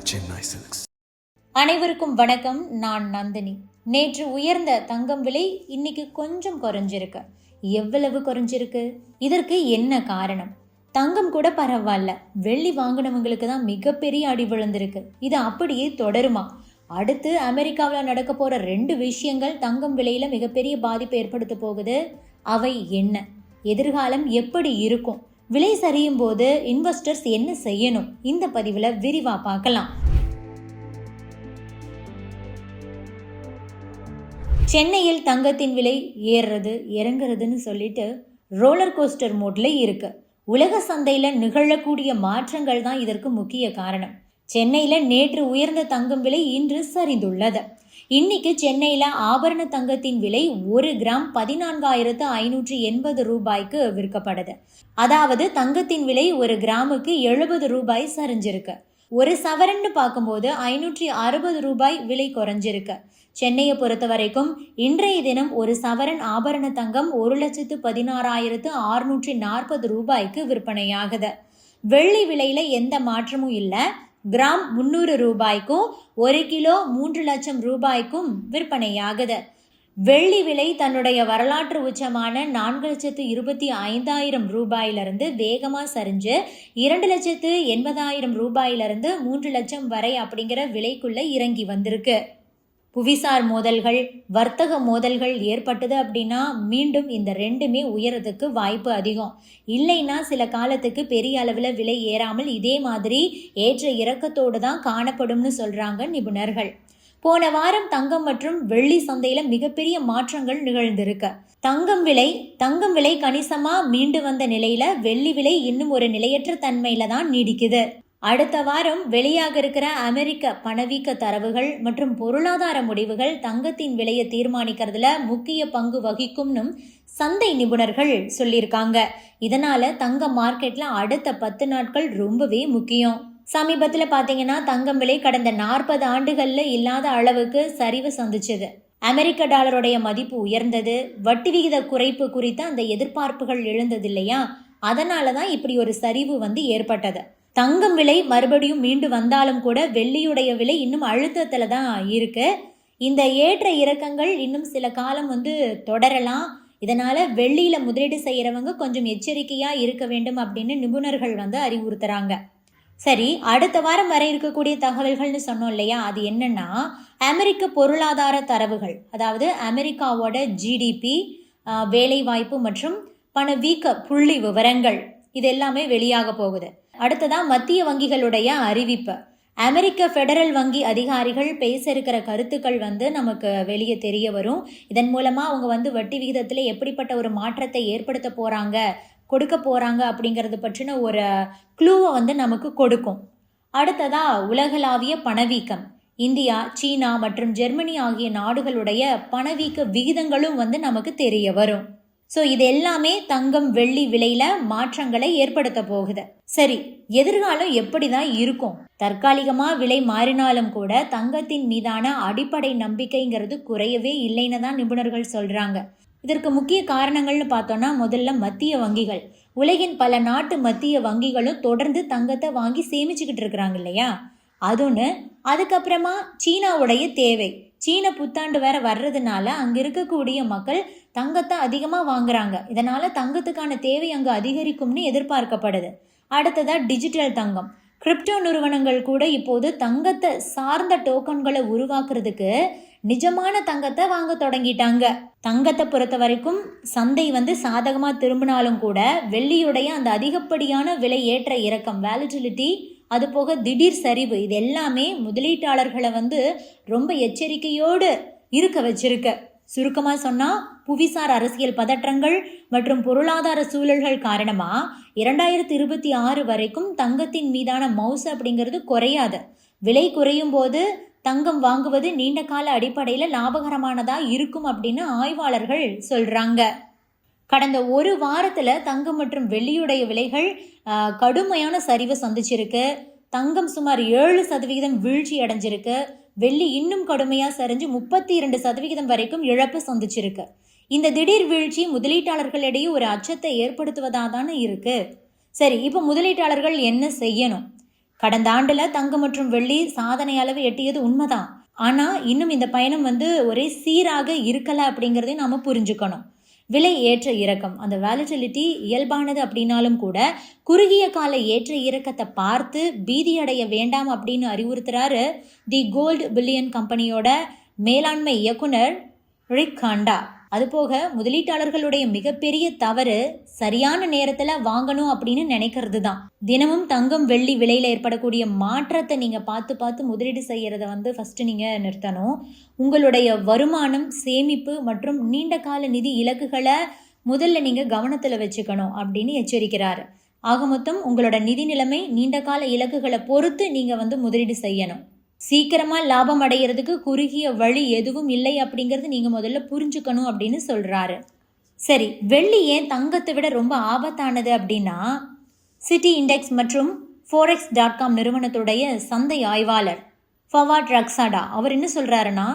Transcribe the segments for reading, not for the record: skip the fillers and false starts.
Chennai Silks. அனைவருக்கும் வணக்கம். நான் நந்தினி. நேற்று உயர்ந்த தங்கம் விலை இன்னைக்கு கொஞ்சம் குறைஞ்சிருக்கு. எவ்வளவு குறைஞ்சிருக்கு? இதற்கு என்ன காரணம்? தங்கம் கூட பரவாயில்ல, வெள்ளி வாங்கினவங்களுக்கு தான் மிகப்பெரிய அடி விழுந்திருக்கு. இது அப்படியே தொடருமா? அடுத்து அமெரிக்காவில் நடக்க போற 2 விஷயங்கள் தங்கம் விலையில மிகப்பெரிய பாதிப்பை ஏற்படுத்த போகுது. அவை என்ன? எதிர்காலம் எப்படி இருக்கும்? விலை சரியும் போது இன்வெஸ்டர்ஸ் என்ன செய்யணும்? இந்த பதிவுல விரிவா பார்க்கலாம். சென்னையில் தங்கத்தின் விலை ஏறுறது இறங்குறதுன்னு சொல்லிட்டு ரோலர் கோஸ்டர் மோட்ல இருக்கு. உலக சந்தையில நிகழக்கூடிய மாற்றங்கள் தான் இதற்கு முக்கிய காரணம். சென்னையில நேற்று உயர்ந்த தங்கம் விலை இன்று சரிந்துள்ளது. இன்னைக்கு சென்னையில ஆபரண தங்கத்தின் விலை 1 கிராம் 14,580 ரூபாய்க்கு விற்கப்படுது. அதாவது தங்கத்தின் விலை 1 கிராமுக்கு 70 ரூபாய் சரிஞ்சிருக்கு. ஒரு சவரன்னு பார்க்கும்போது 560 ரூபாய் விலை குறைஞ்சிருக்கு. சென்னையை பொறுத்த வரைக்கும் இன்றைய தினம் ஒரு சவரன் ஆபரண தங்கம் 1,16,640 ரூபாய்க்கு விற்பனையாகுது. வெள்ளி விலையில எந்த மாற்றமும் இல்லை. கிராம் 300 ரூபாய்க்கும் 1 கிலோ 3 லட்சம் ரூபாய்க்கும் விற்பனையாகுது. வெள்ளி விலை தன்னுடைய வரலாற்று உச்சமான 4,25,000 ரூபாயிலிருந்து வேகமா சரிஞ்சு 2,80,000 ரூபாயிலிருந்து 3 லட்சம் வரை அப்படிங்கிற விலைக்குள்ள இறங்கி வந்திருக்கு. புவிசார் மோதல்கள், வர்த்தக மோதல்கள் ஏற்பட்டது அப்படின்னா மீண்டும் இந்த 2மே உயரத்துக்கு வாய்ப்பு அதிகம். இல்லைன்னா சில காலத்துக்கு பெரிய அளவில் விலை ஏறாமல் இதே மாதிரி ஏற்ற இறக்கத்தோடு தான் காணப்படும்னு சொல்றாங்க நிபுணர்கள். போன வாரம் தங்கம் மற்றும் வெள்ளி சந்தையில மிகப்பெரிய மாற்றங்கள் நிகழ்ந்திருக்கு. தங்கம் விலை கணிசமா மீண்டு வந்த நிலையில வெள்ளி விலை இன்னும் ஒரு நிலையற்ற தன்மையில தான் நீடிக்குது. அடுத்த வாரம் வெளியாக இருக்கிற அமெரிக்க பணவீக்க தரவுகள் மற்றும் பொருளாதார முடிவுகள் தங்கத்தின் விலையை தீர்மானிக்கிறதுல முக்கிய பங்கு வகிக்கும்னு சந்தை நிபுணர்கள் சொல்லியிருக்காங்க. இதனால தங்க மார்க்கெட்ல அடுத்த 10 நாட்கள் ரொம்பவே முக்கியம். சமீபத்தில் பார்த்தீங்கன்னா தங்கம் விலை கடந்த 40 ஆண்டுகள்ல இல்லாத அளவுக்கு சரிவு சந்திச்சது. அமெரிக்க டாலருடைய மதிப்பு உயர்ந்தது. வட்டி விகித குறைப்பு குறித்த அந்த எதிர்பார்ப்புகள் எழுந்தது இல்லையா? அதனால தான் இப்படி ஒரு சரிவு ஏற்பட்டது. தங்கம் விலை மறுபடியும் மீண்டு வந்தாலும் கூட வெள்ளியுடைய விலை இன்னும் அழுத்தத்துல தான் இருக்கு. இந்த ஏற்ற இறக்கங்கள் இன்னும் சில காலம் தொடரலாம். இதனால வெள்ளியில முதலீடு செய்யறவங்க கொஞ்சம் எச்சரிக்கையா இருக்க வேண்டும் அப்படின்னு நிபுணர்கள் அறிவுறுத்துறாங்க. சரி, அடுத்த வாரம் வரை இருக்கக்கூடிய தகவல்கள்னு சொன்னோம் இல்லையா? அது என்னன்னா அமெரிக்க பொருளாதார தரவுகள், அதாவது அமெரிக்காவோட ஜிடிபி, வேலைவாய்ப்பு மற்றும் பணவீக்க புள்ளி விவரங்கள், இது எல்லாமே வெளியாக போகுது. அடுத்ததா மத்திய வங்கிகளுடைய அறிவிப்பு. அமெரிக்க ஃபெடரல் வங்கி அதிகாரிகள் பேச இருக்கிற கருத்துக்கள் நமக்கு வெளியே தெரிய வரும். இதன் மூலமா அவங்க வட்டி விகிதத்துல எப்படிப்பட்ட ஒரு மாற்றத்தை ஏற்படுத்த போறாங்க, கொடுக்க போறாங்க அப்படிங்கறது பற்றின ஒரு க்ளூவை நமக்கு கொடுக்கும். அடுத்ததா உலகளாவிய பணவீக்கம். இந்தியா, சீனா மற்றும் ஜெர்மனி ஆகிய நாடுகளுடைய பணவீக்க விகிதங்களும் நமக்கு தெரிய வரும். ஸோ இது எல்லாமே தங்கம் வெள்ளி விலையில மாற்றங்களை ஏற்படுத்த போகுது. சரி, எதிர்காலம் எப்படிதான் இருக்கும்? தற்காலிகமா விலை மாறினாலும் கூட தங்கத்தின் மீதான அடிப்படை நம்பிக்கைங்கிறது குறையவே இல்லைன்னு தான் நிபுணர்கள் சொல்றாங்க. இதற்கு முக்கிய காரணங்கள்னு பார்த்தோம்னா, முதல்ல மத்திய வங்கிகள். உலகின் பல நாட்டு மத்திய வங்கிகளும் தொடர்ந்து தங்கத்தை வாங்கி சேமிச்சுக்கிட்டு இருக்கிறாங்க இல்லையா? அதுன்னு. அதுக்கப்புறமா சீனாவுடைய தேவை. சீன புத்தாண்டு வேற வர்றதுனால அங்க இருக்கக்கூடிய மக்கள் தங்கத்தை அதிகமா வாங்குறாங்க. இதனால தங்கத்துக்கான தேவை அங்கு அதிகரிக்கும்னு எதிர்பார்க்கப்படுது. அடுத்ததா டிஜிட்டல் தங்கம். கிரிப்டோ நிறுவனங்கள் கூட இப்போது தங்கத்தை சார்ந்த டோக்கன்களை உருவாக்குறதுக்கு நிஜமான தங்கத்தை வாங்க தொடங்கிட்டாங்க. தங்கத்தை பொறுத்த வரைக்கும் சந்தை சாதகமா திரும்பினாலும் கூட வெள்ளியுடைய அந்த அதிகப்படியான விலை ஏற்ற இறக்கம், வேலட்டிலிட்டி, அது போக திடீர் சரிவு, இது எல்லாமே முதலீட்டாளர்களை ரொம்ப எச்சரிக்கையோடு இருக்க வச்சிருக்க. சுருக்கமா சொன்னா, புவிசார் அரசியல் பதற்றங்கள் மற்றும் பொருளாதார சூழல்கள் காரணமா 2026 வரைக்கும் தங்கத்தின் மீதான மவுசு அப்படிங்கிறது குறையாது. விலை குறையும் போது தங்கம் வாங்குவது நீண்ட கால அடிப்படையில லாபகரமானதா இருக்கும் அப்படின்னு ஆய்வாளர்கள் சொல்றாங்க. கடந்த ஒரு வாரத்துல தங்கம் மற்றும் வெள்ளியுடைய விலைகள் கடுமையான சரிவை சந்திச்சிருக்கு. தங்கம் சுமார் 7% வீழ்ச்சி அடைஞ்சிருக்கு. வெள்ளி இன்னும் கடுமையா சரிஞ்சு 32% வரைக்கும் இழப்பு சந்திச்சிருக்கு. இந்த திடீர் வீழ்ச்சி முதலீட்டாளர்களிடையே ஒரு அச்சத்தை ஏற்படுத்துவதா தானே இருக்கு. சரி, இப்போ முதலீட்டாளர்கள் என்ன செய்யணும்? கடந்த ஆண்டுல தங்கம் மற்றும் வெள்ளி சாதனை அளவு எட்டியது உண்மைதான். ஆனா இன்னும் இந்த பயணம் ஒரே சீராக இருக்கல அப்படிங்கறதை நாம புரிஞ்சுக்கணும். விலை ஏற்ற இறக்கம், அந்த வாலட்டிலிட்டி இயல்பானது அப்படின்னாலும் கூட குறுகிய கால ஏற்ற இறக்கத்தை பார்த்து பீதி அடைய வேண்டாம் அப்படின்னு அறிவுறுத்துறாரு தி கோல்டு பில்லியன் கம்பெனியோட மேலாண்மை இயக்குனர் ரிக் காண்டா. அதுபோக முதலீட்டாளர்களுடைய மிகப்பெரிய தவறு சரியான நேரத்துல வாங்கணும் அப்படின்னு நினைக்கிறது தான். தினமும் தங்கம் வெள்ளி விலையில ஏற்படக்கூடிய மாற்றத்தை நீங்க பார்த்து முதலீடு செய்யறத ஃபர்ஸ்ட் நீங்க நிறுத்தணும். உங்களுடைய வருமானம், சேமிப்பு மற்றும் நீண்ட கால நிதி இலக்குகளை முதல்ல நீங்க கவனத்துல வச்சுக்கணும் அப்படின்னு எச்சரிக்கிறாரு. ஆக மொத்தம் உங்களோட நிதி நிலைமை, நீண்ட கால இலக்குகளை பொறுத்து நீங்க முதலீடு செய்யணும். சீக்கிரமா லாபம் அடைகிறதுக்கு குறுகிய வழி எதுவும் இல்லை அப்படிங்கிறது நீங்க முதல்ல புரிஞ்சுக்கணும் அப்படின்னு சொல்றாரு. சரி, வெள்ளி ஏன் தங்கத்தை விட ரொம்ப ஆபத்தானது அப்படின்னா, சிட்டி இண்டெக்ஸ் மற்றும் forex.com நிறுவனத்துடைய சந்தை ஆய்வாளர் ஃபவாட் ரக்சாடா அவர் என்ன சொல்றாருன்னா,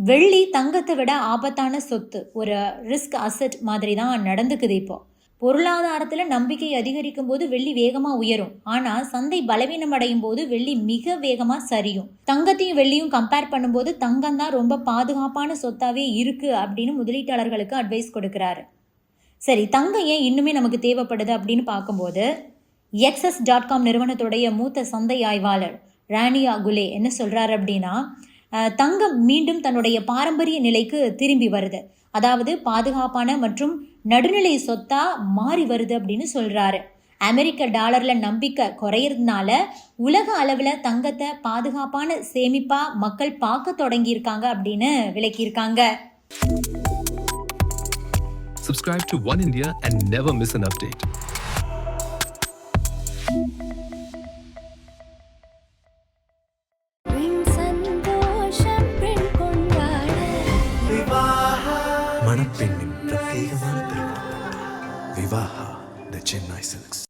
வெள்ளி தங்கத்தை விட ஆபத்தான சொத்து, ஒரு ரிஸ்க் அசெட் மாதிரி தான் நடந்துக்குது. இப்போ பொருளாதாரத்துல நம்பிக்கை அதிகரிக்கும் போது வெள்ளி வேகமா உயரும். ஆனா சந்தை பலவீனம் அடையும் போது வெள்ளி மிக வேகமா சரியும். தங்கத்தையும் வெள்ளியும் கம்பேர் பண்ணும்போது தங்கம் தான் ரொம்ப பாதுகாப்பான சொத்தாவே இருக்கு அப்படின்னு முதலீட்டாளர்களுக்கு அட்வைஸ் கொடுக்கிறாரு. சரி, தங்கம் ஏன் இன்னுமே நமக்கு தேவைப்படுது அப்படின்னு பார்க்கும்போது, XS.com நிறுவனத்துடைய மூத்த சந்தை ஆய்வாளர் ரானியா குலே என்ன சொல்றாரு அப்படின்னா, தங்கம் மீண்டும் தன்னுடைய பாரம்பரிய நிலைக்கு திரும்பி வருது. அதாவது பாதுகாப்பான மற்றும் நடுநிலை சொத்தா மாறி வருது அப்படின்னு சொல்றாரு. அமெரிக்க டாலர்ல நம்பிக்கை குறையறதுனால உலக அளவுல தங்கத்தை பாதுகாப்பான சேமிப்பா மக்கள் பார்க்க தொடங்கி இருக்காங்க அப்படின்னு விளக்கியிருக்காங்க. Subscribe to One India and never miss an update. மணப்பெண்ணின் பிரத்யேகமான திருமணம் விவாஹா தி சென்னை சில்க்ஸ்.